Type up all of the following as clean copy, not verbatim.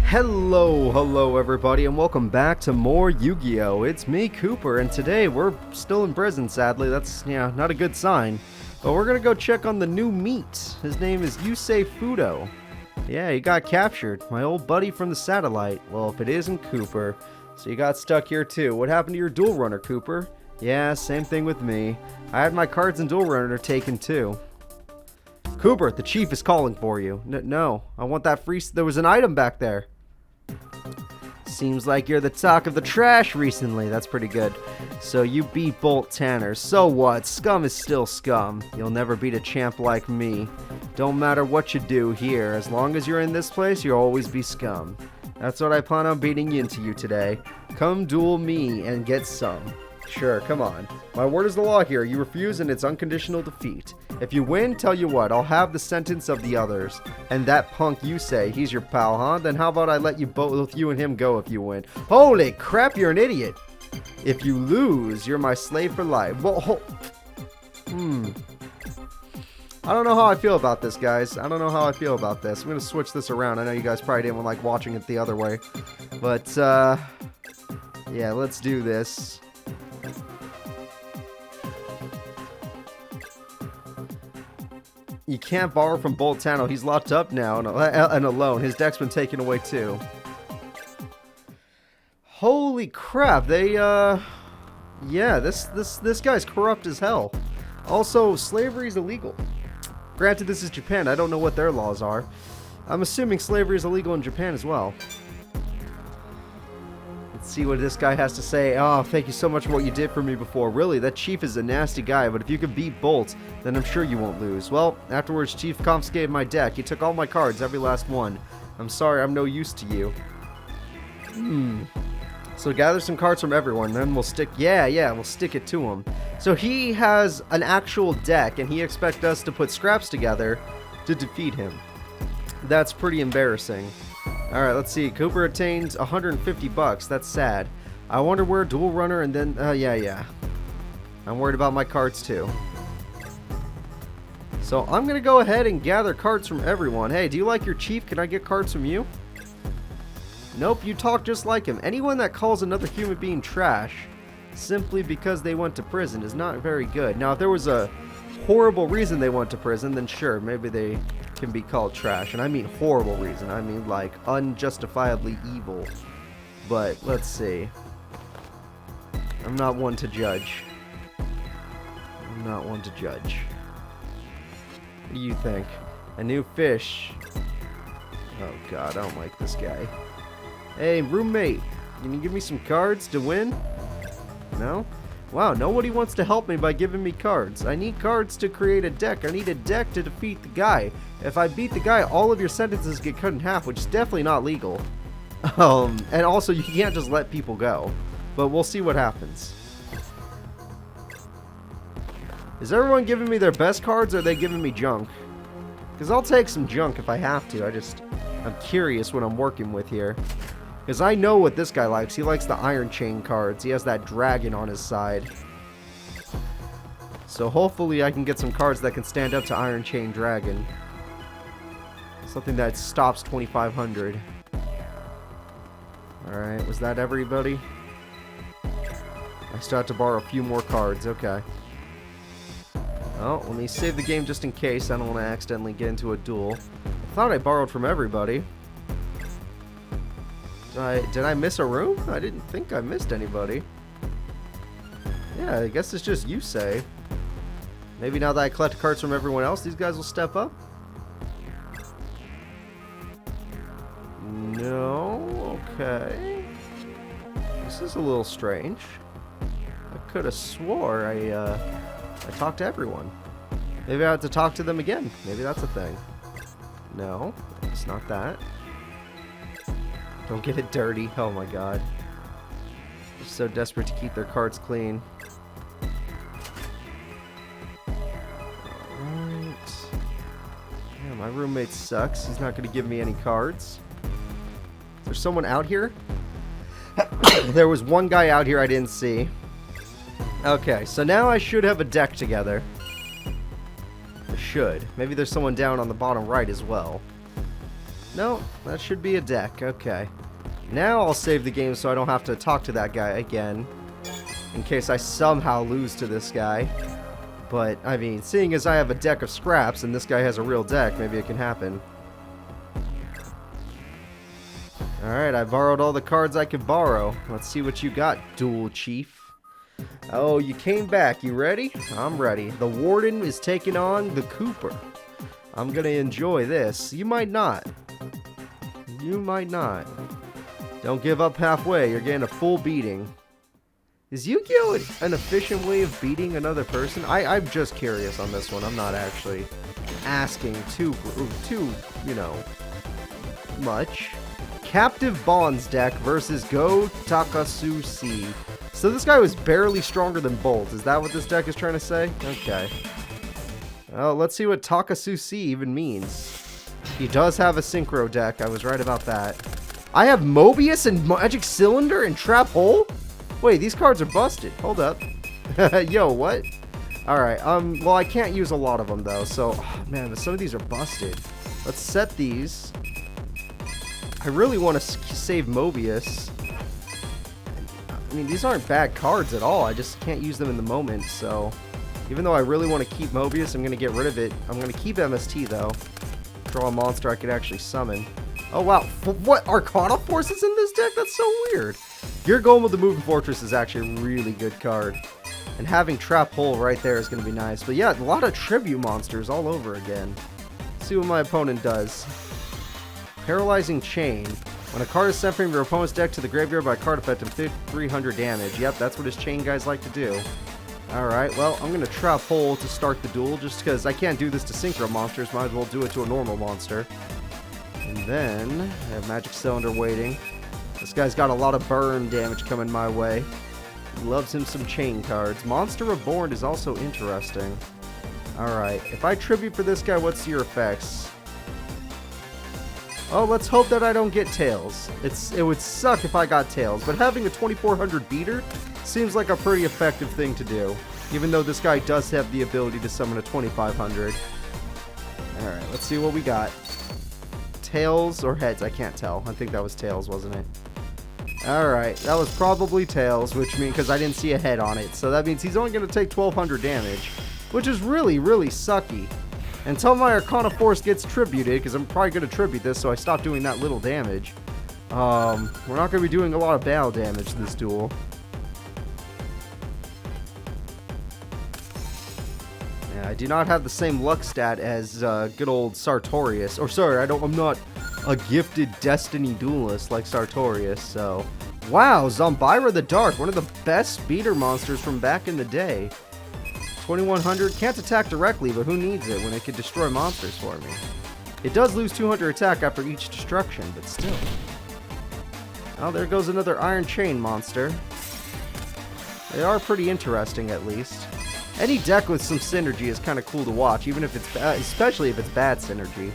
Hello everybody, and welcome back to more Yu-Gi-Oh! It's me, Cooper, and today we're still in prison, sadly. That's, not a good sign. But we're gonna go check on the new meat. His name is Yusei Fudo. Yeah, he got captured. My old buddy from the satellite. Well, if it isn't Cooper. So you got stuck here too. What happened to your duel runner, Cooper? Yeah, same thing with me. I had my cards and duel runner taken too. Cooper, the chief is calling for you. No, I want that free... There was an item back there. Seems like you're the talk of the trash recently. That's pretty good. So you beat Bolt Tanner. So what? Scum is still scum. You'll never beat a champ like me. Don't matter what you do here. As long as you're in this place, you'll always be scum. That's what I plan on beating into you today. Come duel me and get some. Sure, come on. My word is the law here. You refuse and it's unconditional defeat. If you win, tell you what, I'll have the sentence of the others. And that punk you say, he's your pal, huh? Then how about I let you both, you and him go if you win? Holy crap, you're an idiot. If you lose, you're my slave for life. Well, I don't know how I feel about this, guys. I don't know how I feel about this. I'm going to switch this around. I know you guys probably didn't like watching it the other way. But, yeah, let's do this. You can't borrow from Bolt Tanner. He's locked up now and alone. His deck's been taken away too. Holy crap! They yeah, this guy's corrupt as hell. Also, slavery is illegal. Granted, this is Japan. I don't know what their laws are. I'm assuming slavery is illegal in Japan as well. Let's see what this guy has to say. Oh, thank you so much for what you did for me before. Really, that chief is a nasty guy, but if you can beat Bolt, then I'm sure you won't lose. Well, afterwards, Chief confiscated my deck. He took all my cards, every last one. I'm sorry, I'm no use to you. So gather some cards from everyone, then we'll stick... Yeah, we'll stick it to him. So he has an actual deck, and he expects us to put scraps together to defeat him. That's pretty embarrassing. Alright, let's see. Cooper attained 150 bucks. That's sad. I wonder where duel runner and then... yeah. I'm worried about my cards too. So I'm going to go ahead and gather cards from everyone. Hey, do you like your chief? Can I get cards from you? Nope, you talk just like him. Anyone that calls another human being trash simply because they went to prison is not very good. Now, if there was a horrible reason they went to prison, then sure, maybe they can be called trash. And I mean horrible reason. I mean like unjustifiably evil. But let's see. I'm not one to judge. I'm not one to judge. What do you think? A new fish. Oh god, I don't like this guy. Hey, roommate, can you give me some cards to win? No? Wow, nobody wants to help me by giving me cards. I need cards to create a deck. I need a deck to defeat the guy. If I beat the guy, all of your sentences get cut in half, which is definitely not legal. And also, you can't just let people go. But we'll see what happens. Is everyone giving me their best cards, or are they giving me junk? Because I'll take some junk if I have to. I'm curious what I'm working with here. Because I know what this guy likes. He likes the Iron Chain cards. He has that dragon on his side. So hopefully I can get some cards that can stand up to Iron Chain Dragon. Something that stops 2,500. Alright, was that everybody? I still have to borrow a few more cards. Okay. Oh, let me save the game just in case. I don't want to accidentally get into a duel. I thought I borrowed from everybody. Did I miss a room? I didn't think I missed anybody. Yeah, I guess it's just Yusei. Maybe now that I collect cards from everyone else, these guys will step up? No? Okay. This is a little strange. I could have swore I talked to everyone. Maybe I have to talk to them again. Maybe that's a thing. No, it's not that. Don't get it dirty. Oh my god. They're so desperate to keep their cards clean. Alright. Yeah, my roommate sucks. He's not going to give me any cards. Is there someone out here? There was one guy out here I didn't see. Okay, so now I should have a deck together. I should. Maybe there's someone down on the bottom right as well. No, that should be a deck. Okay. Now I'll save the game so I don't have to talk to that guy again. In case I somehow lose to this guy. But, I mean, seeing as I have a deck of scraps and this guy has a real deck, maybe it can happen. Alright, I borrowed all the cards I could borrow. Let's see what you got, Duel Chief. Oh, you came back. You ready? I'm ready. The Warden is taking on the Cooper. I'm gonna enjoy this. You might not. You might not. Don't give up halfway. You're getting a full beating. Is Yugioh an efficient way of beating another person? I'm just curious on this one. I'm not actually asking too, you know, much. Captive Bonds deck versus Go Takasusi. So this guy was barely stronger than Bolt. Is that what this deck is trying to say? Okay. Well, let's see what Takasusi even means. He does have a Synchro deck. I was right about that. I have Mobius and Magic Cylinder and Trap Hole? Wait, these cards are busted. Hold up. Yo, what? Alright, well, I can't use a lot of them, though. So, oh, man, some of these are busted. Let's set these. I really want to save Mobius. I mean, these aren't bad cards at all. I just can't use them in the moment, so... Even though I really want to keep Mobius, I'm going to get rid of it. I'm going to keep MST, though. Draw a monster I could actually summon. Oh, wow. What? Arcana Forces in this deck? That's so weird. Gear Golem with the Moving Fortress is actually a really good card. And having Trap Hole right there is going to be nice. But yeah, a lot of Tribute monsters all over again. Let's see what my opponent does. Paralyzing Chain. When a card is sent from your opponent's deck to the graveyard by card effect, inflict 300 damage. Yep, that's what his chain guys like to do. Alright, well, I'm going to Trap Hole to start the duel, just because I can't do this to Synchro monsters. Might as well do it to a normal monster. And then, I have Magic Cylinder waiting. This guy's got a lot of burn damage coming my way. He loves him some chain cards. Monster Reborn is also interesting. Alright, if I tribute for this guy, what's your effects? Oh, let's hope that I don't get Tails. It would suck if I got Tails, but having a 2400 beater seems like a pretty effective thing to do, even though this guy does have the ability to summon a 2500. Alright, let's see what we got. Tails or heads? I can't tell. I think that was Tails, wasn't it? Alright, that was probably Tails, which means, because I didn't see a head on it, so that means he's only going to take 1200 damage, which is really, really sucky. Until my Arcana Force gets tributed, because I'm probably going to tribute this, so I stop doing that little damage. We're not going to be doing a lot of battle damage this duel. Yeah, I do not have the same luck stat as good old Sartorius. Or sorry, I'm not a gifted Destiny duelist like Sartorius, so... Wow, Zombira the Dark, one of the best beater monsters from back in the day. 2100, can't attack directly, but who needs it when it can destroy monsters for me? It does lose 200 attack after each destruction, but still. Oh, there goes another Iron Chain monster. They are pretty interesting, at least. Any deck with some synergy is kind of cool to watch, even if it's especially if it's bad synergy.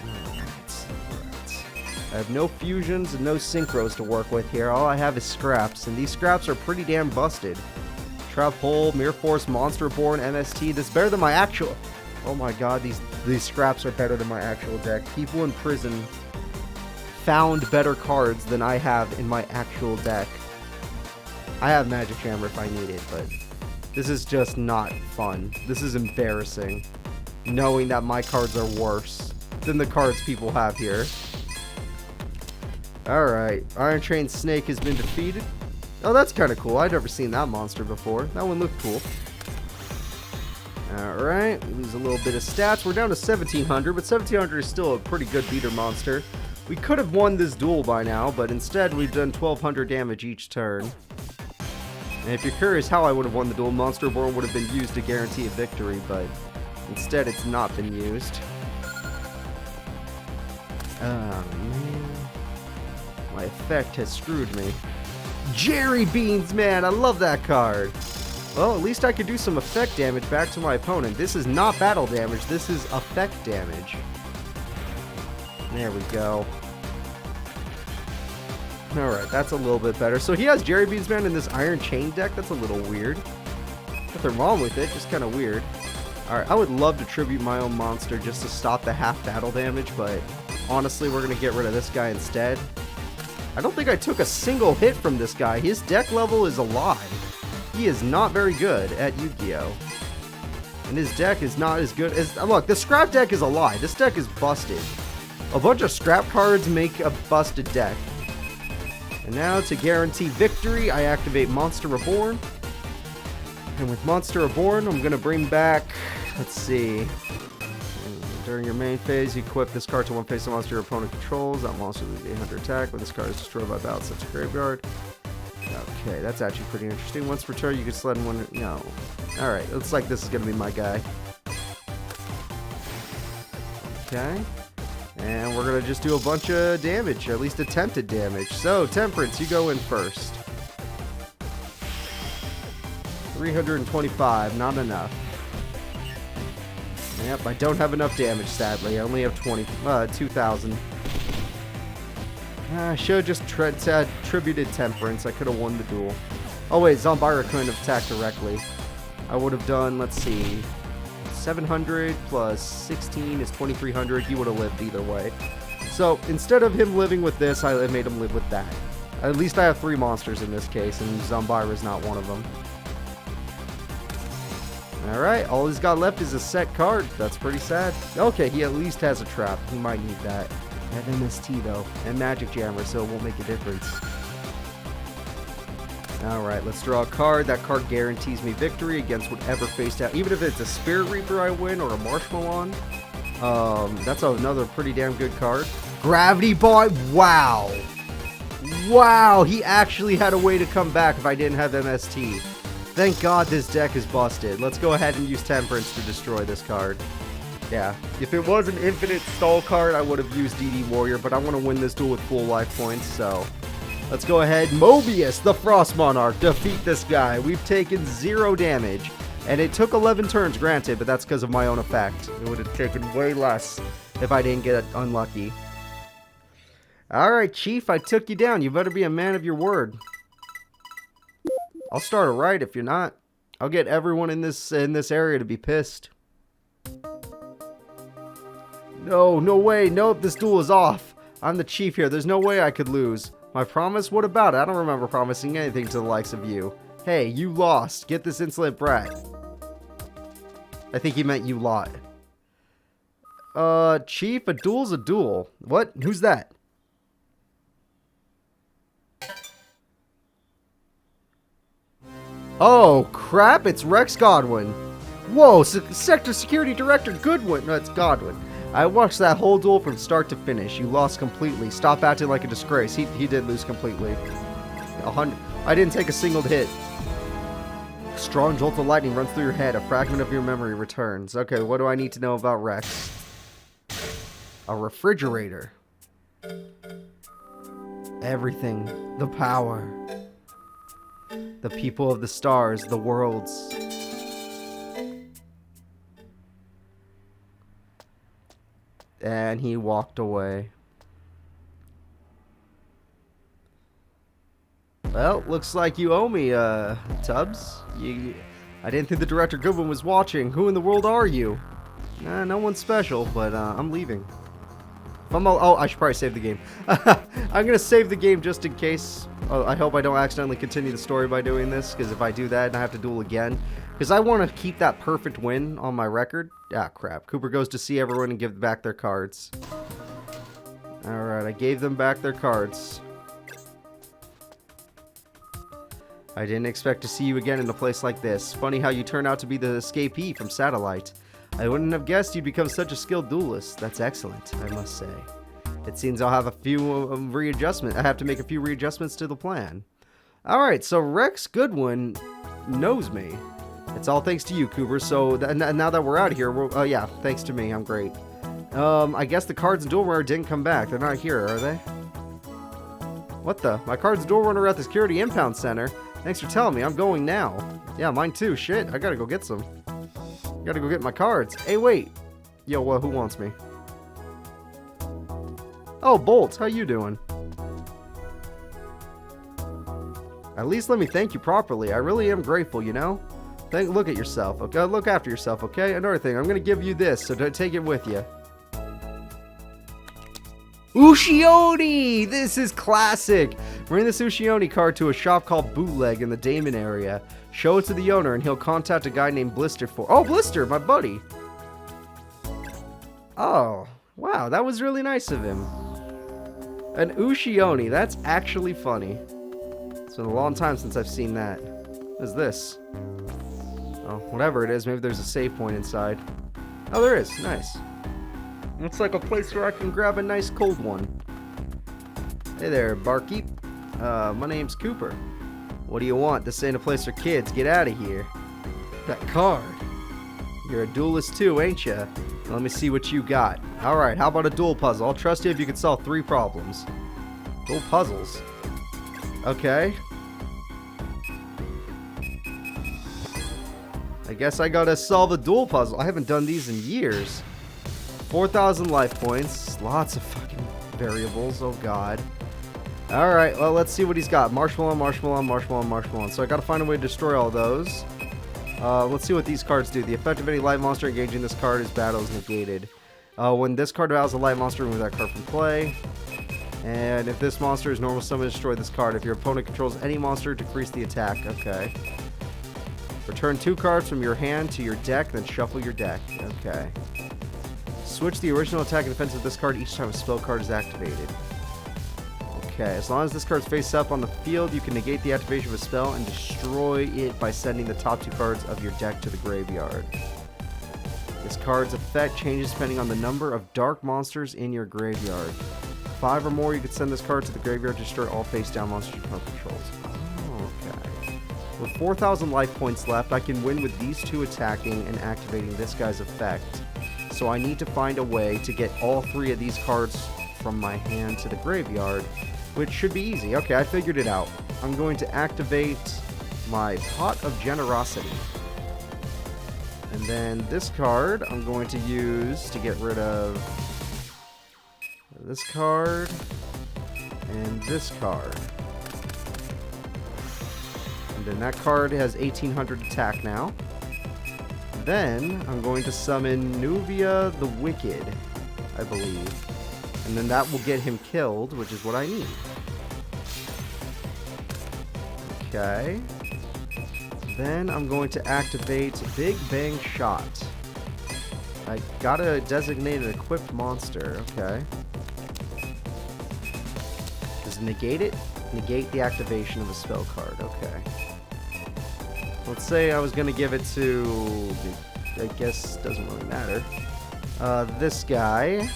Alright. I have no fusions and no synchros to work with here. All I have is scraps, and these scraps are pretty damn busted. Trap Hole, Mirror Force, Monster Born, MST. This is better than my actual... Oh my god, these scraps are better than my actual deck. People in prison found better cards than I have in my actual deck. I have Magic Hammer if I need it, but this is just not fun. This is embarrassing, knowing that my cards are worse than the cards people have here. Alright, Iron Chain Snake has been defeated. Oh, that's kind of cool. I'd never seen that monster before. That one looked cool. Alright, we lose a little bit of stats. We're down to 1700, but 1700 is still a pretty good beater monster. We could have won this duel by now, but instead we've done 1200 damage each turn. And if you're curious how I would have won the duel, Monster Born would have been used to guarantee a victory, but instead it's not been used. Oh, man. My effect has screwed me. Jerry Beans, man, I love that card. Well, at least I could do some effect damage back to my opponent. This is not battle damage, this is effect damage. There we go. Alright, that's a little bit better. So he has Jerry Beans Man in this Iron Chain deck. That's a little weird. Nothing wrong with it, just kind of weird. Alright, I would love to tribute my own monster just to stop the half battle damage, but honestly, we're going to get rid of this guy instead. I don't think I took a single hit from this guy. His deck level is a lie. He is not very good at Yugioh. And his deck is not as good as... Look, the scrap deck is a lie. This deck is busted. A bunch of scrap cards make a busted deck. And now, to guarantee victory, I activate Monster Reborn. And with Monster Reborn, I'm going to bring back... Let's see. During your main phase, you equip this card to one face of monster your opponent controls. That monster loses 800 attack. When this card is destroyed by battle, sets a graveyard. Okay, that's actually pretty interesting. Once per turn, you can select one... No. Alright, looks like this is going to be my guy. Okay. And we're going to just do a bunch of damage, at least attempted damage. So, Temperance, you go in first. 325, not enough. Yep, I don't have enough damage, sadly. I only have 2,000. I should have just tributed Temperance. I could have won the duel. Oh wait, Zombira couldn't have attacked directly. I would have done, let's see, 700 plus 16 is 2,300. He would have lived either way. So, instead of him living with this, I made him live with that. At least I have 3 monsters in this case, and Zombira is not one of them. Alright, all he's got left is a set card. That's pretty sad. Okay, he at least has a trap. He might need that. I have MST though, and Magic Jammer, so it won't make a difference. Alright, let's draw a card. That card guarantees me victory against whatever face down. Even if it's a Spirit Reaper I win, or a Marshmallow. That's another pretty damn good card. Gravity Boy, wow! Wow, he actually had a way to come back if I didn't have MST. Thank God this deck is busted. Let's go ahead and use Temperance to destroy this card. Yeah, if it was an infinite stall card, I would have used DD Warrior, but I want to win this duel with full life points, so... Let's go ahead. Mobius, the Frost Monarch, defeat this guy. We've taken 0 damage, and it took 11 turns, granted, but that's because of my own effect. It would have taken way less if I didn't get unlucky. Alright, Chief, I took you down. You better be a man of your word. I'll start a riot if you're not. I'll get everyone in this area to be pissed. No, no way. Nope, this duel is off. I'm the chief here. There's no way I could lose. My promise? What about it? I don't remember promising anything to the likes of you. Hey, you lost. Get this insolent brat. I think he meant you lot. Chief, a duel's a duel. What? Who's that? Oh, crap, it's Rex Godwin. Whoa, Sector Security Director Goodwin. No, it's Godwin. I watched that whole duel from start to finish. You lost completely. Stop acting like a disgrace. He did lose completely. I didn't take a single hit. Strong jolt of lightning runs through your head. A fragment of your memory returns. Okay, what do I need to know about Rex? A refrigerator. Everything. The power. The people of the stars, the worlds. And he walked away. Well, looks like you owe me, Tubbs. I didn't think the Director Goodwin was watching. Who in the world are you? Nah, no one's special, but I'm leaving. Oh, I should probably save the game. I'm gonna save the game just in case. Oh, I hope I don't accidentally continue the story by doing this, because if I do that and I have to duel again, because I want to keep that perfect win on my record. Ah, crap. Cooper goes to see everyone and give back their cards. Alright, I gave them back their cards. I didn't expect to see you again in a place like this. Funny how you turn out to be the escapee from Satellite. I wouldn't have guessed you'd become such a skilled duelist. That's excellent, I must say. It seems I'll have a few readjustments. I have to make a few readjustments to the plan. Alright, so Rex Goodwin knows me. It's all thanks to you, Cooper. So now that we're out of here, yeah, thanks to me, I'm great. I guess the cards in Duel Runner didn't come back. They're not here, are they? What the? My cards in Duel Runner are at the Security Impound Center. Thanks for telling me. I'm going now. Yeah, mine too. Shit, I gotta go get some. Gotta go get my cards. Hey, wait. Yo, well, who wants me? Oh, Bolt, how you doing? At least let me thank you properly. I really am grateful, you know? Look at yourself, okay? Look after yourself, okay? Another thing, I'm gonna give you this, so take it with you. Ushioni! This is classic! Bring this Ushioni card to a shop called Bootleg in the Damon area. Show it to the owner and he'll contact a guy named Blister for— Oh, Blister, my buddy! Oh, wow, that was really nice of him. An Ushioni, that's actually funny. It's been a long time since I've seen that. What is this? Oh, whatever it is, maybe there's a save point inside. Oh, there is, nice. Looks like a place where I can grab a nice cold one. Hey there, barkeep. My name's Cooper. What do you want? This ain't a place for kids. Get out of here. That card. You're a duelist too, ain't ya? Let me see what you got. Alright, how about a duel puzzle? I'll trust you if you can solve 3 problems. Duel puzzles? Okay. I guess I gotta solve a duel puzzle. I haven't done these in years. 4,000 life points. Lots of fucking variables. Oh god. Alright, well, let's see what he's got. Marshmallow, marshmallow, marshmallow, marshmallow. So I gotta find a way to destroy all those. Let's see what these cards do. The effect of any light monster engaging this card is battle is negated. When this card battles a light monster, remove that card from play. And if this monster is normal summon, destroy this card. If your opponent controls any monster, decrease the attack. Okay. Return 2 cards from your hand to your deck, then shuffle your deck. Okay. Switch the original attack and defense of this card each time a spell card is activated. Okay, as long as this card's face up on the field, you can negate the activation of a spell and destroy it by sending the top 2 cards of your deck to the graveyard. This card's effect changes depending on the number of dark monsters in your graveyard. 5 or more, you can send this card to the graveyard to destroy all face-down monsters your opponent controls. Oh, okay. With 4,000 life points left, I can win with these 2 attacking and activating this guy's effect. So I need to find a way to get all 3 of these cards from my hand to the graveyard, which should be easy. Okay, I figured it out. I'm going to activate my Pot of Generosity. And then this card I'm going to use to get rid of this card and this card. And then that card has 1800 attack now. Then I'm going to summon Nuvia the Wicked, I believe. And then that will get him killed, which is what I need. Okay. Then I'm going to activate Big Bang Shot. I gotta designate an equipped monster. Okay. Does it negate it? Negate the activation of a spell card. Okay. Let's say I was gonna give it to, I guess doesn't really matter, this guy,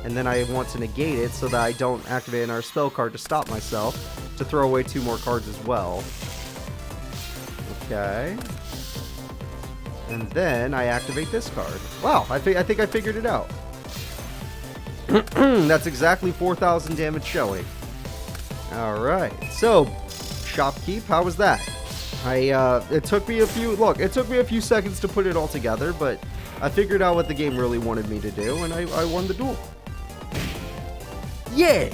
and then I want to negate it so that I don't activate another spell card to stop myself to throw away 2 more cards as well. Okay. And then I activate this card. Wow, I think I figured it out. That's exactly 4,000 damage showing. Alright, so, Shopkeep, how was that? It took me a few seconds to put it all together, but I figured out what the game really wanted me to do, and I won the duel. Yeah!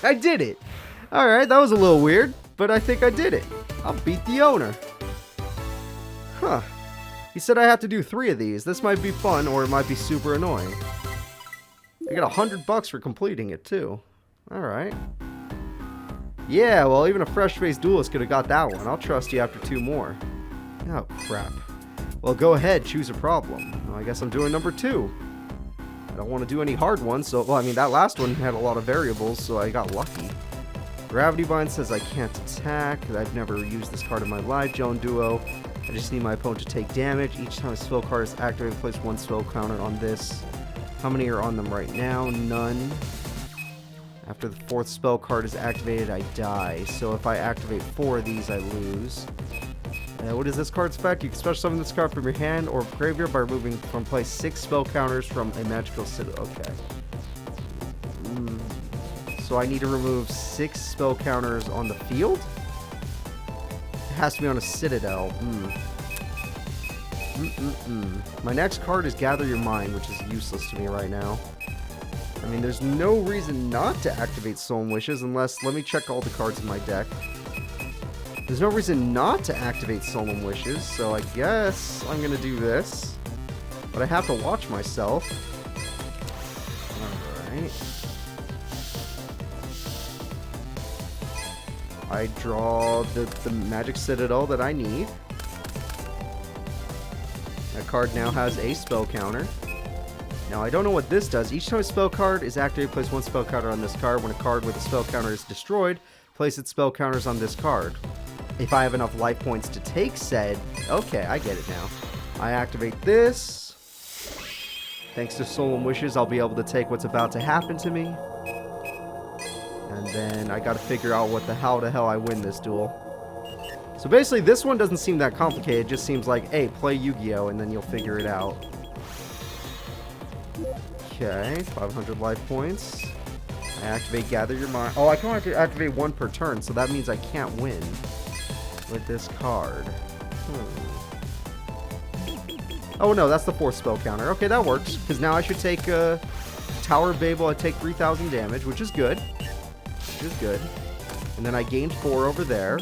I did it! Alright, that was a little weird, but I think I did it. I'll beat the owner. Huh. He said I have to do 3 of these. This might be fun, or it might be super annoying. I got $100 for completing it, too. Alright. Yeah, well, even a fresh-faced duelist could have got that one. I'll trust you after 2 more. Oh, crap. Well, go ahead, choose a problem. Well, I guess I'm doing number 2. I don't want to do any hard ones, so, well, I mean, that last one had a lot of variables, so I got lucky. Gravity Bind says I can't attack. I've never used this card in my life. Joan Duo. I just need my opponent to take damage. Each time a spell card is activated, place 1 spell counter on this. How many are on them right now? None. After the 4th spell card is activated, I die. So if I activate 4 of these, I lose. What is this card's effect? You can special summon this card from your hand or graveyard by removing from play 6 spell counters from a magical citadel. Okay. So I need to remove 6 spell counters on the field? It has to be on a citadel. My next card is Gather Your Mind, which is useless to me right now. I mean, there's no reason not to activate Soul Wishes unless... Let me check all the cards in my deck. There's no reason not to activate Solemn Wishes, so I guess I'm gonna do this. But I have to watch myself. Alright. I draw the Magic Citadel that I need. That card now has a spell counter. Now, I don't know what this does. Each time a spell card is activated, place one spell counter on this card. When a card with a spell counter is destroyed, place its spell counters on this card. If I have enough life points to take said... Okay, I get it now. I activate this. Thanks to Solemn Wishes, I'll be able to take what's about to happen to me. And then I gotta figure out how the hell I win this duel. So basically, this one doesn't seem that complicated. It just seems like, hey, play Yugioh, and then you'll figure it out. Okay, 500 life points. I activate Gather Your Mind. Oh, I can only activate one per turn, so that means I can't win with this card. Oh no, that's the fourth spell counter. Okay, that works, because now I should take Tower of Babel. I take 3,000 damage, which is good. And then I gained 4 over there,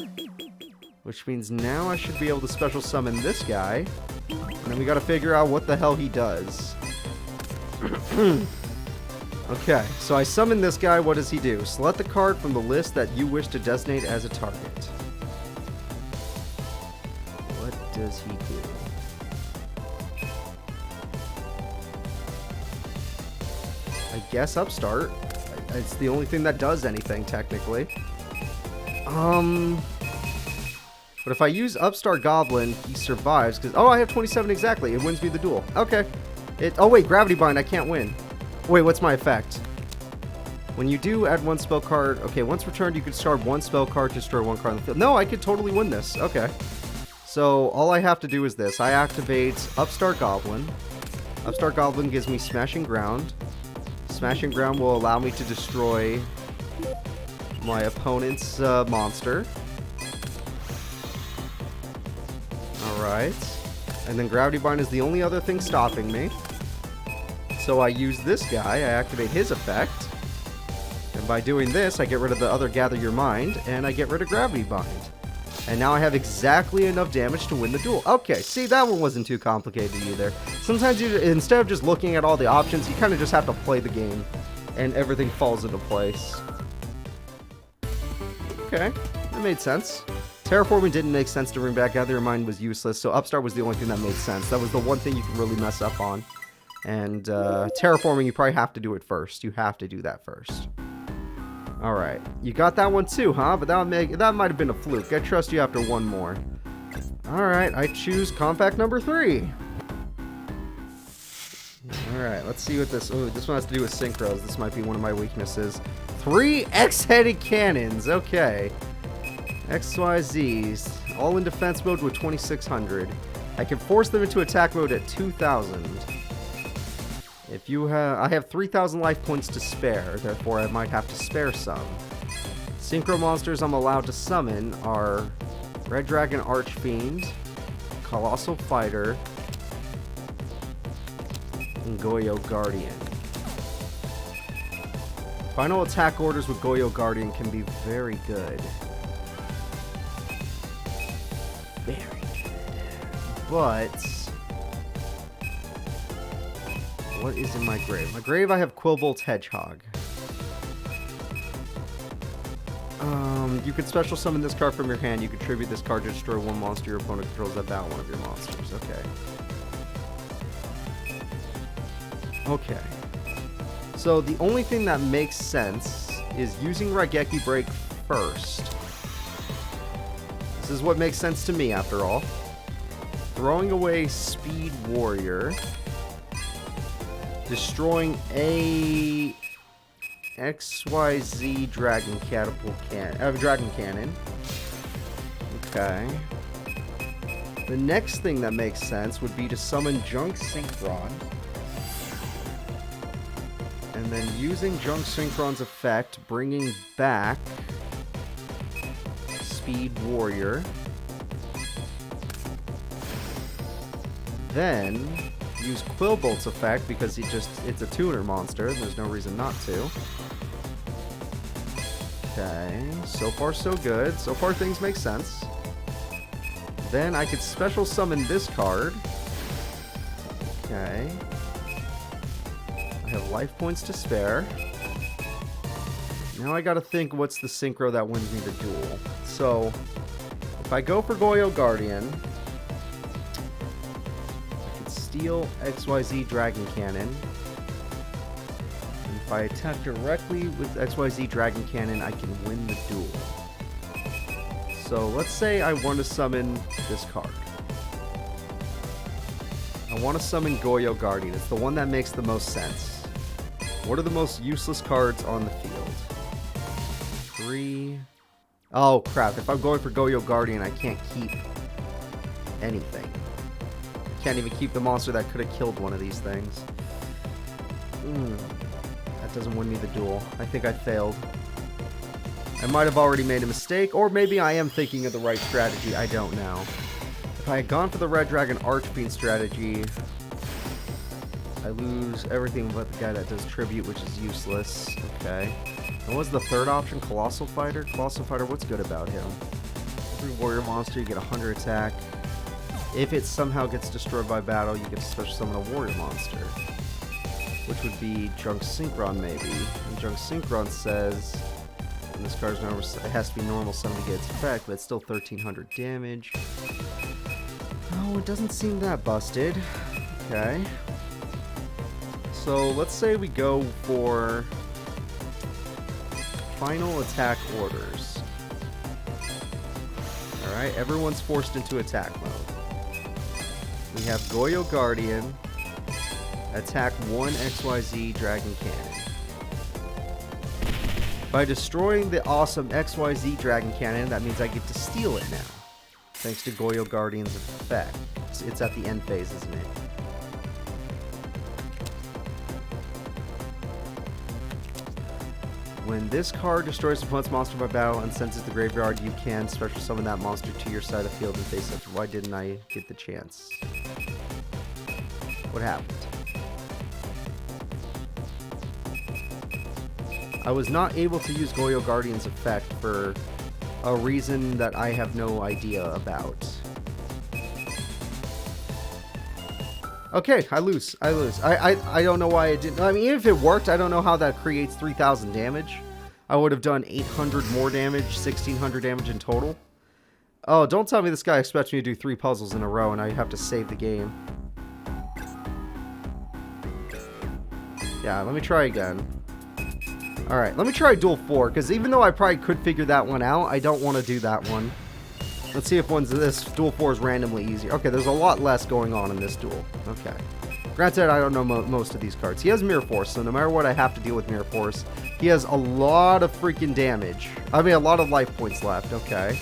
which means now I should be able to special summon this guy. And then we gotta figure out what the hell he does. Okay, so I summon this guy. What does he do? Select the card from the list that you wish to designate as a target. What does he do? I guess Upstart. It's the only thing that does anything, technically. But if I use Upstart Goblin, he survives, because... Oh, I have 27 exactly. It wins me the duel. Okay. Oh, wait, Gravity Bind. I can't win. Wait, what's my effect? When you do add one spell card... Okay, once returned, you can discard one spell card to destroy one card on the field. No, I could totally win this. Okay. So, all I have to do is this. I activate Upstart Goblin. Upstart Goblin gives me Smashing Ground. Smashing Ground will allow me to destroy my opponent's monster. Alright. And then Gravity Bind is the only other thing stopping me. So I use this guy, I activate his effect. And by doing this, I get rid of the other Gather Your Mind, and I get rid of Gravity Bind. And now I have exactly enough damage to win the duel. Okay, see, that one wasn't too complicated either. Sometimes, instead of just looking at all the options, you kind of just have to play the game. And everything falls into place. Okay, that made sense. Terraforming didn't make sense to bring back. Gather Your Mind was useless, so Upstart was the only thing that made sense. That was the one thing you could really mess up on. And Terraforming, you probably have to do it first. You have to do that first. Alright, you got that one too, huh? But that might have been a fluke. I trust you after one more. Alright, I choose compact number 3. Alright, let's see what this... Oh, this one has to do with synchros. This might be one of my weaknesses. 3 X-headed cannons. Okay. XYZs. All in defense mode with 2600. I can force them into attack mode at 2000. If you have... I have 3,000 life points to spare, therefore I might have to spare some. Synchro monsters I'm allowed to summon are Red Dragon Archfiend, Colossal Fighter, and Yugioh Guardian. Final attack orders with Yugioh Guardian can be very good. Very good. But... what is in my grave? My grave, I have Quillbolt's Hedgehog. You can special summon this card from your hand. You contribute this card to destroy one monster your opponent controls that battle one of your monsters. Okay. Okay. So the only thing that makes sense is using Raigeki Break first. This is what makes sense to me, after all. Throwing away Speed Warrior. Destroying a XYZ Dragon Catapult Dragon Cannon. Okay. The next thing that makes sense would be to summon Junk Synchron. And then using Junk Synchron's effect, bringing back Speed Warrior. Then use Quillbolt's effect because it's a tuner monster. There's no reason not to. Okay, so far so good. So far things make sense. Then I could special summon this card. Okay. I have life points to spare. Now I gotta think what's the synchro that wins me the duel. So, if I go for Yugioh Guardian, I can steal XYZ Dragon Cannon. And if I attack directly with XYZ Dragon Cannon, I can win the duel. So let's say I want to summon this card. I want to summon Yugioh Guardian. It's the one that makes the most sense. What are the most useless cards on the field? 3. Oh crap, if I'm going for Yugioh Guardian, I can't keep anything. I can't even keep the monster that could have killed one of these things. That doesn't win me the duel. I think I failed. I might have already made a mistake, or maybe I am thinking of the right strategy, I don't know. If I had gone for the Red Dragon Archfiend strategy, I lose everything but the guy that does tribute, which is useless. Okay. And what's the third option? Colossal Fighter? Colossal Fighter, what's good about him? Every warrior monster, you get 100 attack. If it somehow gets destroyed by battle, you get to special summon a warrior monster. Which would be Junk Synchron, maybe. And Junk Synchron says... And this card's normal, it has to be normal summon to get its effect, but it's still 1300 damage. Oh, it doesn't seem that busted. Okay. So let's say we go for final attack orders. Alright, everyone's forced into attack mode. We have Yugioh Guardian, attack 1 XYZ Dragon Cannon. By destroying the awesome XYZ Dragon Cannon, that means I get to steal it now. Thanks to Yugioh Guardian's effect. It's at the end phase, isn't it? When this card destroys the opponent's monster by battle and sends it to the graveyard, you can special summon that monster to your side of the field and face up. Why didn't I get the chance? What happened? I was not able to use Yugioh Guardian's effect for a reason that I have no idea about. Okay, I lose. I don't know why it didn't. I mean, even if it worked, I don't know how that creates 3,000 damage. I would have done 800 more damage, 1,600 damage in total. Oh, don't tell me this guy expects me to do 3 puzzles in a row and I have to save the game. Yeah, let me try again. Alright, let me try Duel 4, because even though I probably could figure that one out, I don't want to do that one. Let's see if this Duel 4 is randomly easier. Okay, there's a lot less going on in this duel. Okay. Granted, I don't know most of these cards. He has Mirror Force, so no matter what, I have to deal with Mirror Force. He has a lot of freaking damage. I mean, a lot of life points left. Okay.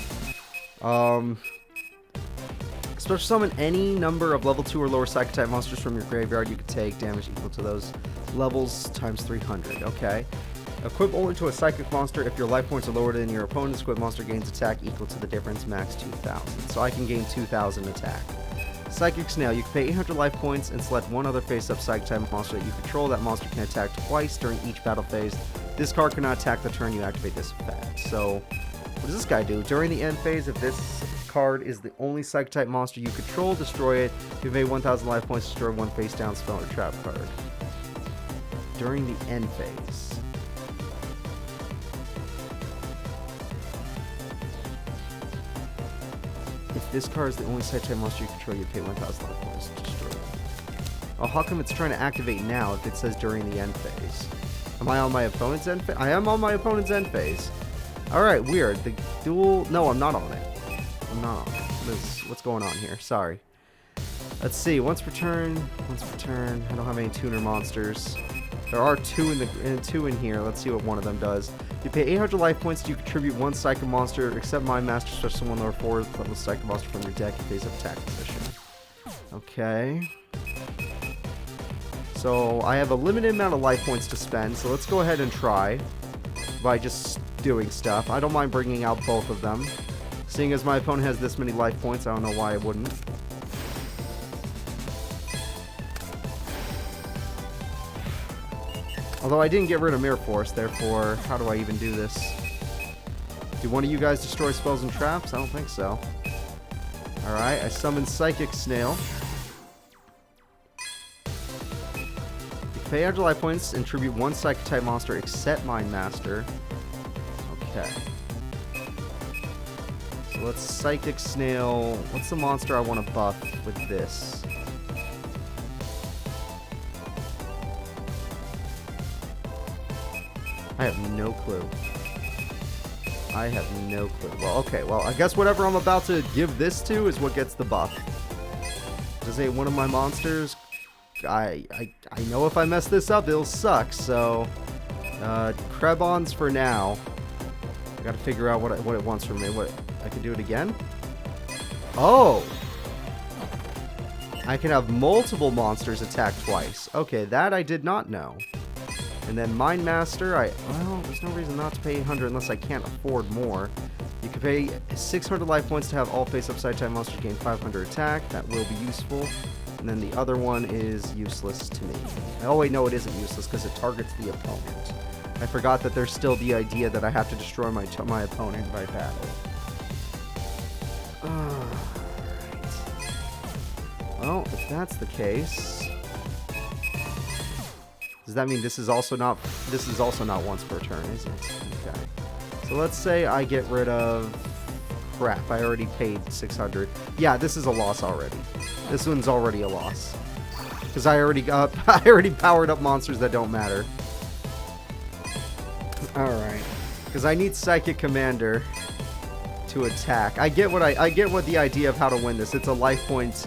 Special summon any number of level 2 or lower psychic type monsters from your graveyard. You can take damage equal to those levels times 300. Okay. Equip only to a psychic monster if your life points are lower than your opponent's. Equipped monster gains attack equal to the difference, max 2,000. So I can gain 2,000 attack. Psychic Snail. You can pay 800 life points and select one other face-up psychic type monster that you control. That monster can attack twice during each battle phase. This card cannot attack the turn you activate this effect. So, what does this guy do? During the end phase, if this card is the only psychic type monster you control, destroy it. If you pay 1,000 life points, destroy one face-down spell or trap card. During the end phase. If this card is the only psychic type monster you control, you pay 1,000 life points to destroy it. Oh, how come it's trying to activate now if it says during the end phase? Am I on my opponent's end phase? I am on my opponent's end phase. Alright, weird. The duel... No, I'm not on it. I'm not on it. What's going on here? Sorry. Let's see. Once per turn. I don't have any tuner monsters. There are two in here. Let's see what one of them does. You pay 800 life points. You contribute one psychic monster, except my master special summon lower 4th level psychic monster from your deck in face of attack position. Okay. So I have a limited amount of life points to spend. So let's go ahead and try by just doing stuff. I don't mind bringing out both of them. Seeing as my opponent has this many life points, I don't know why I wouldn't. Although I didn't get rid of Mirror Force, therefore, how do I even do this? Do one of you guys destroy spells and traps? I don't think so. Alright, I summon Psychic Snail. You can pay extra life points and tribute one Psychic type monster except Mind Master. Okay. So let's Psychic Snail. What's the monster I want to buff with this? I have no clue. I have no clue. Well, okay. Well, I guess whatever I'm about to give this to is what gets the buff. Does it one of my monsters? I know if I mess this up, it'll suck. So, Krebons for now. I gotta figure out what it wants from me. What I can do it again? Oh, I can have multiple monsters attack twice. Okay, that I did not know. And then Mind Master, well, there's no reason not to pay 800 unless I can't afford more. You can pay 600 life points to have all face-up side-type monsters gain 500 attack. That will be useful. And then the other one is useless to me. Oh wait, no, it isn't useless because it targets the opponent. I forgot that there's still the idea that I have to destroy my opponent by battle. Alright. Well, if that's the case... Does that mean this is also not once per turn, is it? Okay. So let's say I get rid of... Crap, I already paid 600. Yeah, this is a loss already. This one's already a loss. Because I already powered up monsters that don't matter. Alright. Because I need Psychic Commander to attack. I get what the idea of how to win this. It's a life points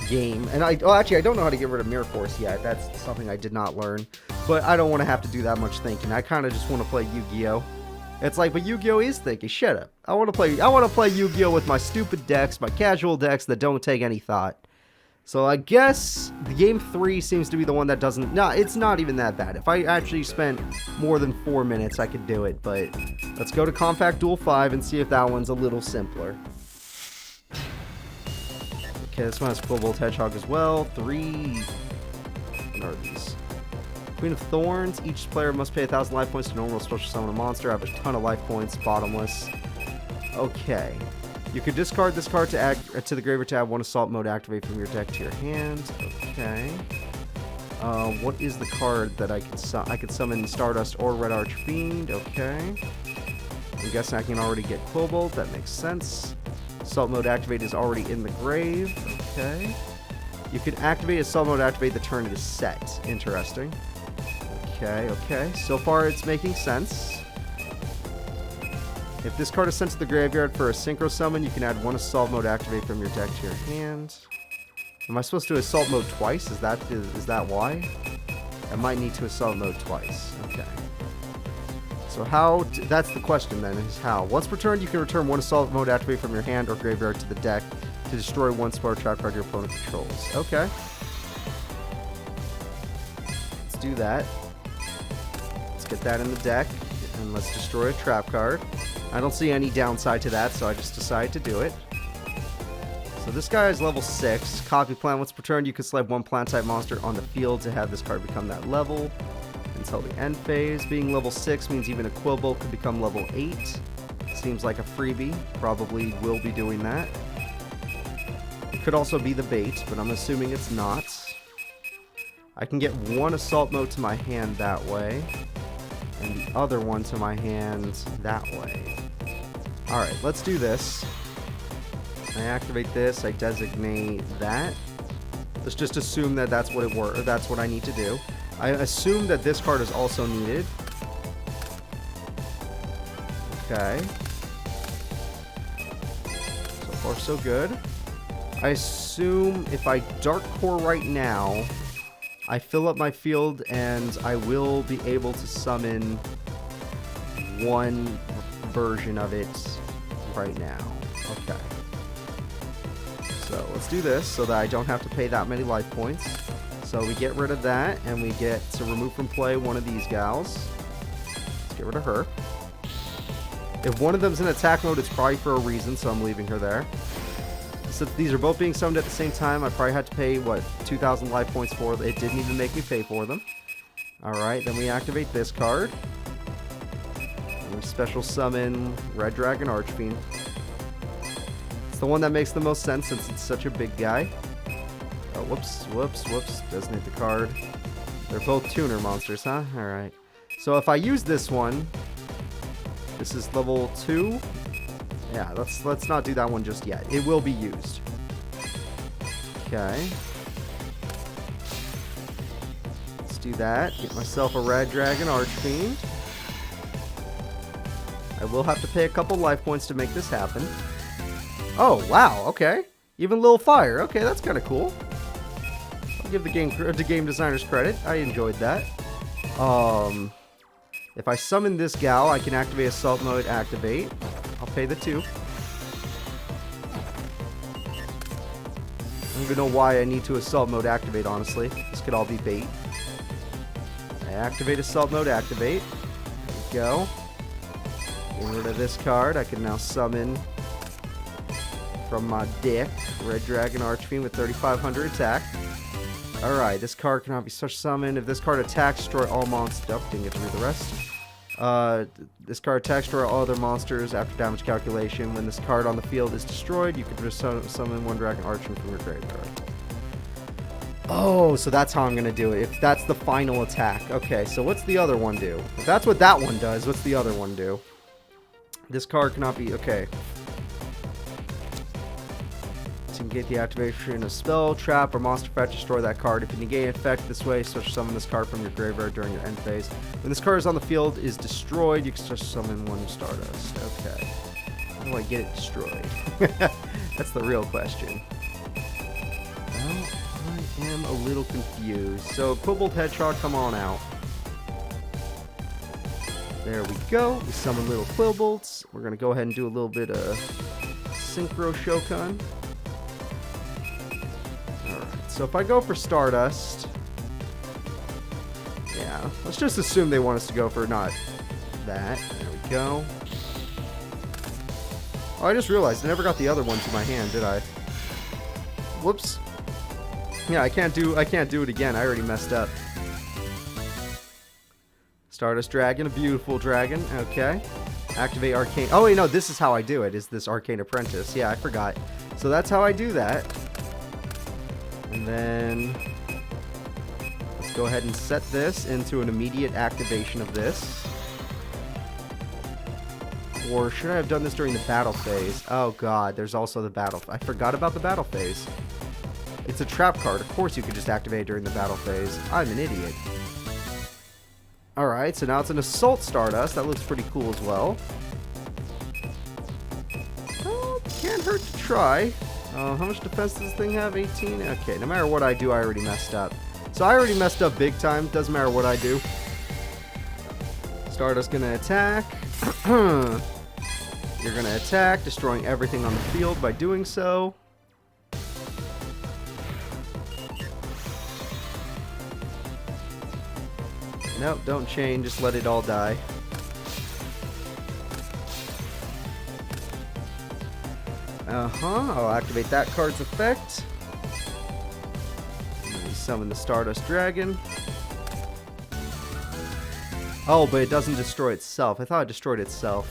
game. And actually, I don't know how to get rid of Mirror Force yet. That's something I did not learn. But I don't want to have to do that much thinking. I kind of just want to play Yu-Gi-Oh! It's like, but Yu-Gi-Oh! Is thinking. Shut up. I want to play Yu-Gi-Oh! With my stupid decks, my casual decks that don't take any thought. So I guess the game 3 seems to be the one that doesn't... No, it's not even that bad. If I actually spent more than 4 minutes, I could do it. But let's go to Compact Duel 5 and see if that one's a little simpler. Okay, this one has Cobalt Hedgehog as well. 3... What are these? Queen of Thorns. Each player must pay 1,000 life points to normal special summon a monster. I have a ton of life points. Bottomless. Okay. You could discard this card to add to the graveyard to add one assault mode activate from your deck to your hand. Okay. What is the card that I could summon Stardust or Red Archfiend? Okay. I'm guessing I can already get Cobalt. That makes sense. Assault mode activate is already in the grave. Okay. You can activate assault mode activate the turn it is set. Interesting. Okay, okay. So far it's making sense. If this card is sent to the graveyard for a synchro summon, you can add one assault mode activate from your deck to your hand. Am I supposed to assault mode twice? Is that why? I might need to assault mode twice. Okay. So how... that's the question then, is how. Once per turn, you can return one assault mode activate from your hand or graveyard to the deck to destroy one spell trap card your opponent controls. Okay. Let's do that. Let's get that in the deck. And let's destroy a trap card. I don't see any downside to that, so I just decided to do it. So this guy is level 6. Copy plant. Once per turn, you can select one plant-type monster on the field to have this card become that level until the end phase. Being level 6 means even a Quibble could become level 8. Seems like a freebie. Probably will be doing that. It could also be the bait, but I'm assuming it's not. I can get one assault mode to my hand that way, and the other one to my hand that way. Alright, let's do this. I activate this, I designate that. Let's just assume that that's what that's what I need to do. I assume that this card is also needed. Okay. So far so good. I assume if I Dark Core right now, I fill up my field and I will be able to summon one version of it right now. Okay. So let's do this so that I don't have to pay that many life points. So we get rid of that and we get to remove from play one of these gals. Let's get rid of her. If one of them's in attack mode, it's probably for a reason, so I'm leaving her there. So these are both being summoned at the same time. I probably had to pay, what, 2,000 life points for it. It didn't even make me pay for them. Alright, then we activate this card. And we special summon Red Dragon Archfiend. the one that makes the most sense since it's such a big guy. Oh, whoops. Designate the card. They're both tuner monsters, huh? Alright. So if I use this one, this is level 2. Yeah, let's not do that one just yet. It will be used. Okay. Let's do that. Get myself a Red Dragon Archfiend. I will have to pay a couple life points to make this happen. Oh, wow, okay. Even little fire. Okay, that's kind of cool. I'll give the game designers credit. I enjoyed that. If I summon this gal, I can activate Assault Mode, activate. I'll pay the 2. I don't even know why I need to Assault Mode, activate, honestly. This could all be bait. I activate Assault Mode, activate. There we go. Get rid of this card. I can now summon from my deck Red Dragon Archfiend with 3,500 attack. Alright, this card cannot be such summoned. If this card attacks, destroy all monsters. Oh, didn't get to read the rest. This card attacks, destroy all other monsters after damage calculation. When this card on the field is destroyed, you can just summon one Dragon Archfiend from your graveyard. Oh, so that's how I'm going to do it. If that's the final attack. Okay, so what's the other one do? If that's what that one does, what's the other one do? This card cannot be... Okay. To negate the activation of spell, trap, or monster effect, destroy that card. If you negate an effect this way, special summon this card from your graveyard during your end phase. When this card is on the field is destroyed, you can special summon one Stardust. Okay. How do I get it destroyed? That's the real question. Well, I am a little confused. So, Cobalt Hedgehog, come on out. There we go. We summon little Quillbolts. We're going to go ahead and do a little bit of Synchro Shokan. Alright, so if I go for Stardust... Yeah, let's just assume they want us to go for not that. There we go. Oh, I just realized I never got the other one to my hand, did I? Whoops. Yeah, I can't do it again. I already messed up. Stardust Dragon, a beautiful dragon. Okay. Activate Arcane. Oh, wait, no, this is how I do it, is this Arcane Apprentice. Yeah, I forgot. So that's how I do that. And then... let's go ahead and set this into an immediate activation of this. Or should I have done this during the battle phase? Oh, God, there's also the battle... I forgot about the battle phase. It's a trap card. Of course you could just activate it during the battle phase. I'm an idiot. Alright, so now it's an Assault Stardust. That looks pretty cool as well. Oh, can't hurt to try. How much defense does this thing have? 18? Okay, no matter what I do, I already messed up. So I already messed up big time. Doesn't matter what I do. Stardust gonna attack. You're gonna attack, destroying everything on the field by doing so. Nope, don't chain, just let it all die. I'll activate that card's effect. And we summon the Stardust Dragon. Oh, but it doesn't destroy itself. I thought it destroyed itself.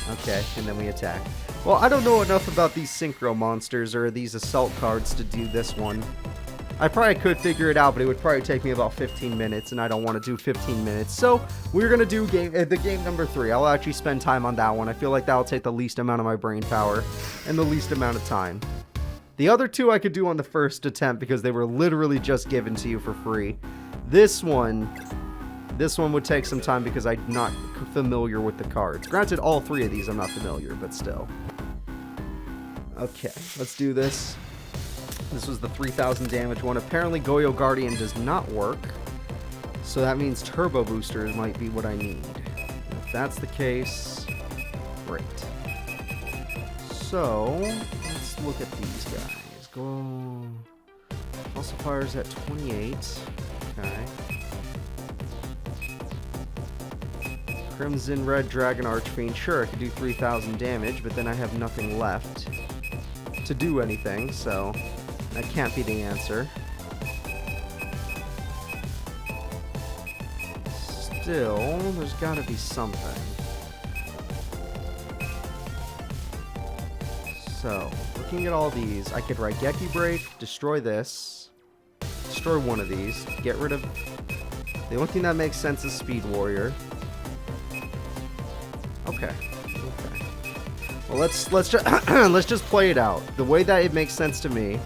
Okay, and then we attack. Well, I don't know enough about these Synchro monsters or these Assault cards to do this one. I probably could figure it out, but it would probably take me about 15 minutes, and I don't want to do 15 minutes. So, we're going to do the game number 3. I'll actually spend time on that one. I feel like that'll take the least amount of my brain power and the least amount of time. The other 2 I could do on the first attempt because they were literally just given to you for free. This one would take some time because I'm not familiar with the cards. Granted, all 3 of these I'm not familiar, but still. Okay, let's do this. This was the 3,000 damage one. Apparently, Goyo Guardian does not work. So that means Turbo Boosters might be what I need. If that's the case, great. So, let's look at these guys. Go... Pulsifiers at 28. Okay. Crimson Red Dragon Archfiend. Sure, I could do 3,000 damage, but then I have nothing left to do anything, so... that can't be the answer. Still, there's gotta be something. So, looking at all these, I could Raigeki Break, destroy this, destroy one of these, get rid of... The only thing that makes sense is Speed Warrior. Okay. Well, let's just play it out. The way that it makes sense to me,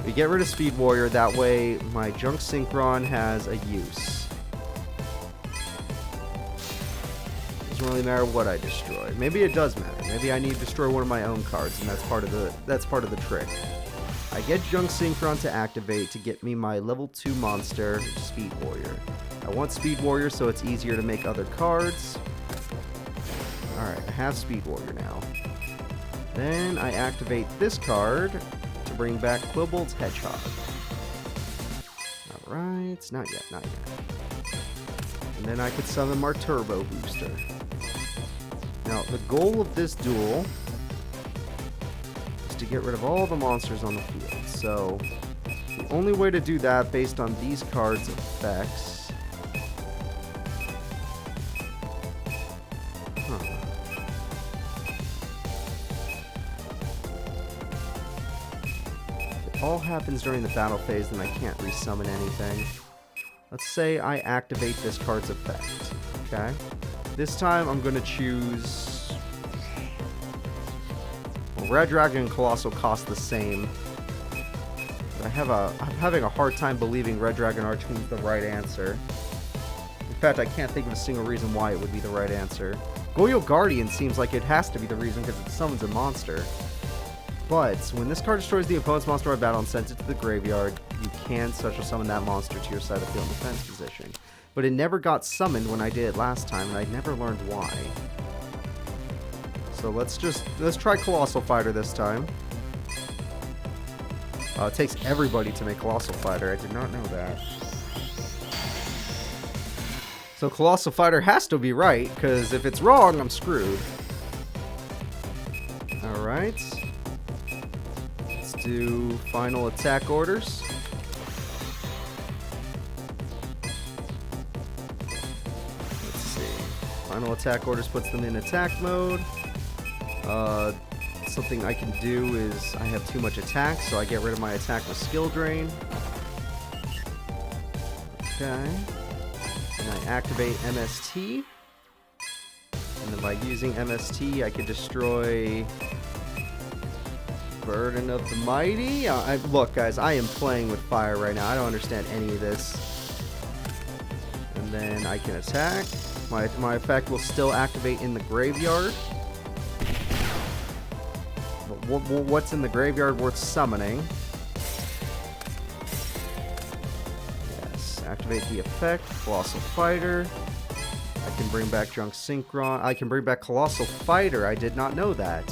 we get rid of Speed Warrior. That way, my Junk Synchron has a use. Doesn't really matter what I destroy. Maybe it does matter. Maybe I need to destroy one of my own cards, and that's part of the trick. I get Junk Synchron to activate to get me my level 2 monster, Speed Warrior. I want Speed Warrior so it's easier to make other cards. Alright, I have Speed Warrior now. Then I activate this card to bring back Quillbolt's Hedgehog. Alright, not yet. And then I could summon my Turbo Booster. Now, the goal of this duel is to get rid of all the monsters on the field. So, the only way to do that based on these cards' effects... all happens during the battle phase, then I can't resummon anything. Let's say I activate this card's effect. Okay? This time I'm going to choose... Well, Red Dragon and Colossal cost the same. But I'm having a hard time believing Red Dragon Archfiend is the right answer. In fact, I can't think of a single reason why it would be the right answer. Yugioh Guardian seems like it has to be the reason because it summons a monster. But when this card destroys the opponent's monster by battle and sends it to the graveyard, you can special summon that monster to your side of the field in defense position. But it never got summoned when I did it last time, and I never learned why. So let's try Colossal Fighter this time. It takes everybody to make Colossal Fighter. I did not know that. So Colossal Fighter has to be right, because if it's wrong, I'm screwed. Alright. Do final attack orders. Let's see. Final attack orders puts them in attack mode. Something I can do is I have too much attack, so I get rid of my attack with skill drain. Okay. And I activate MST. And then by using MST, I can destroy Burden of the Mighty. Look, guys, I am playing with fire right now. I don't understand any of this. And then I can attack. My effect will still activate in the graveyard. But what's in the graveyard worth summoning? Yes, activate the effect. Colossal Fighter. I can bring back Junk Synchron. I can bring back Colossal Fighter. I did not know that.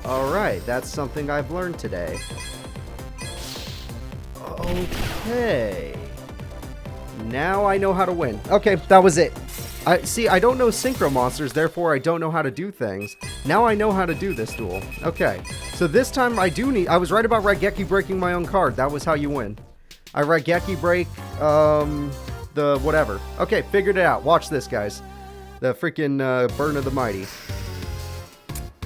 Alright, that's something I've learned today. Okay. Now I know how to win. Okay, that was it. I don't know Synchro monsters, therefore I don't know how to do things. Now I know how to do this duel. Okay, so this time I was right about Raigeki breaking my own card. That was how you win. I Raigeki break, the whatever. Okay, figured it out. Watch this, guys. The freaking Burden of the Mighty.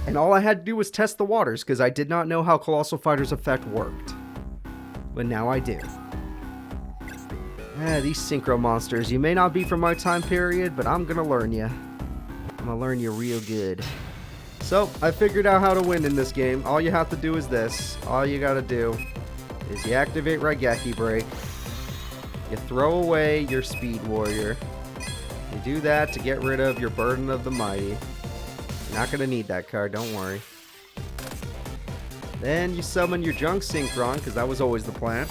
And all I had to do was test the waters, because I did not know how Colossal Fighter's effect worked. But now I do. These Synchro monsters. You may not be from my time period, but I'm gonna learn you. I'm gonna learn you real good. So, I figured out how to win in this game. All you have to do is this. All you gotta do is you activate Raigeki Break. You throw away your Speed Warrior. You do that to get rid of your Burden of the Mighty. Not gonna need that card, don't worry. Then you summon your Junk Synchron, because that was always the plan.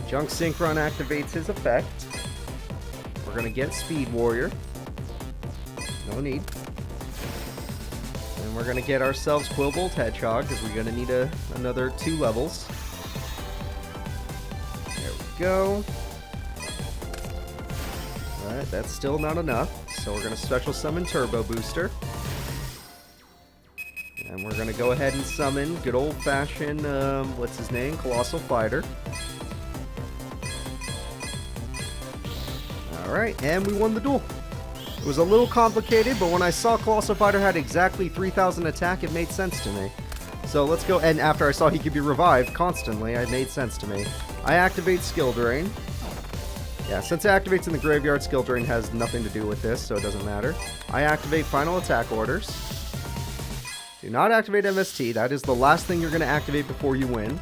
Junk Synchron activates his effect. We're gonna get Speed Warrior. No need. And we're gonna get ourselves Quillbolt's Hedgehog, because we're gonna need another 2 levels. There we go. Alright, that's still not enough. So we're going to special summon Turbo Booster. And we're going to go ahead and summon good old-fashioned, what's his name? Colossal Fighter. Alright, and we won the duel. It was a little complicated, but when I saw Colossal Fighter had exactly 3,000 attack, it made sense to me. So let's go, and after I saw he could be revived constantly, it made sense to me. I activate Skill Drain. Yeah, since it activates in the graveyard, Skill Drain has nothing to do with this, so it doesn't matter. I activate Final Attack Orders. Do not activate MST. That is the last thing you're going to activate before you win.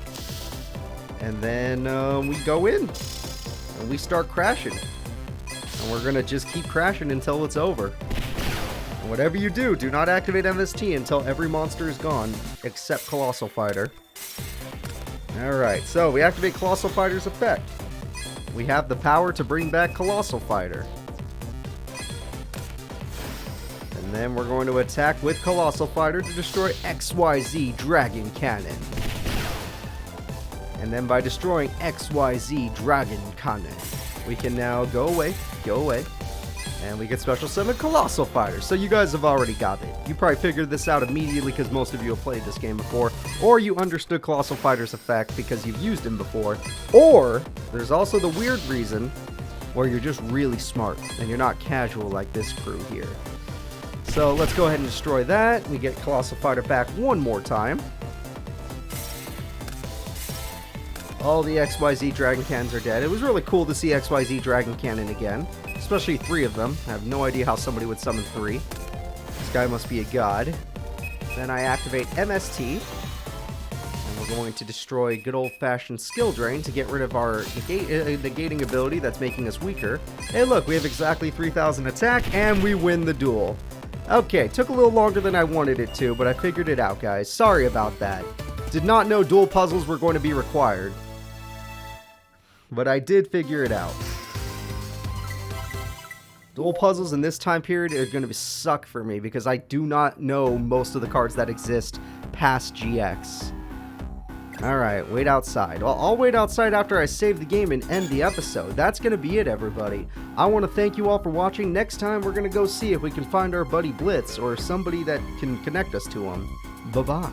And then we go in. And we start crashing. And we're going to just keep crashing until it's over. And whatever you do, do not activate MST until every monster is gone, except Colossal Fighter. Alright, so we activate Colossal Fighter's effect. We have the power to bring back Colossal Fighter. And then we're going to attack with Colossal Fighter to destroy XYZ Dragon Cannon. And then by destroying XYZ Dragon Cannon, we can now go away, and we get Special Summon Colossal Fighter. So you guys have already got it. You probably figured this out immediately because most of you have played this game before, or you understood Colossal Fighter's effect because you've used him before, or there's also the weird reason where you're just really smart and you're not casual like this crew here. So let's go ahead and destroy that. We get Colossal Fighter back one more time. All the XYZ Dragon Cannons are dead. It was really cool to see XYZ Dragon Cannon again, especially 3 of them. I have no idea how somebody would summon 3. This guy must be a god. Then I activate MST, and we're going to destroy good old-fashioned Skill Drain to get rid of our negating ability that's making us weaker. Hey look, we have exactly 3,000 attack, and we win the duel. Okay, took a little longer than I wanted it to, but I figured it out, guys. Sorry about that. Did not know duel puzzles were going to be required. But I did figure it out. Duel puzzles in this time period are going to suck for me because I do not know most of the cards that exist past GX. Alright, wait outside. Well, I'll wait outside after I save the game and end the episode. That's going to be it, everybody. I want to thank you all for watching. Next time, we're going to go see if we can find our buddy Blitz or somebody that can connect us to him. Bye-bye.